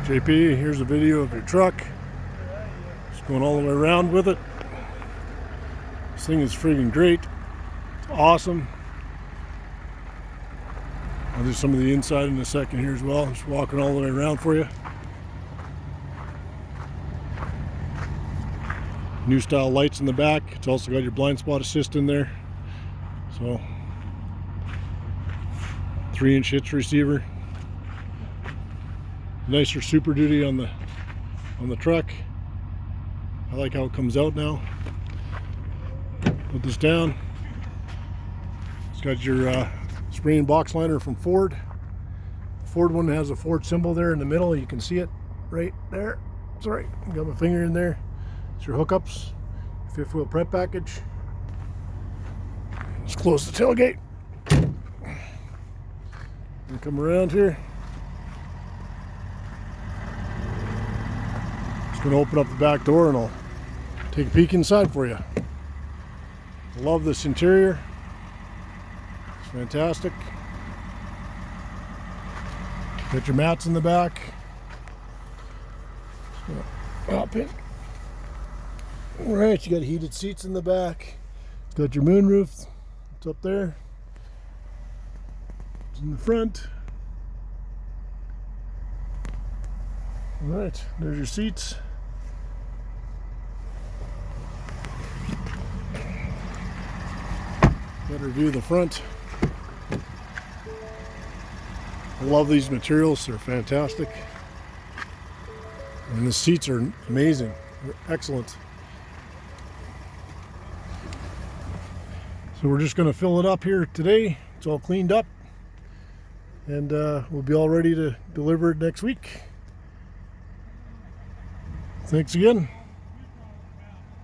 JP, here's a video of your truck. Just going all the way around with it. This thing is friggin' great. It's awesome. I'll do some of the inside in a second here as well. Just walking all the way around for you. New style lights in the back. It's also got your blind spot assist in there. So 3-inch hitch receiver. Nicer Super Duty on the truck. I like how it comes out now. Put this down. It's got your spring and box liner from Ford. The Ford one has a Ford symbol there in the middle. You can see it right there. Sorry, I got my finger in there. It's your hookups, fifth wheel prep package. Let's close the tailgate. And come around here. Just gonna open up the back door and I'll take a peek inside for you. Love this interior. It's fantastic. Got your mats in the back. Just gonna hop in. All right, you got heated seats in the back. It's got your moonroof. It's up there. It's in the front. All right, there's your seats. Better view the front. I love these materials. They're fantastic. And the seats are amazing. They're excellent. So we're just going to fill it up here today. It's all cleaned up. And we'll be all ready to deliver it next week. Thanks again.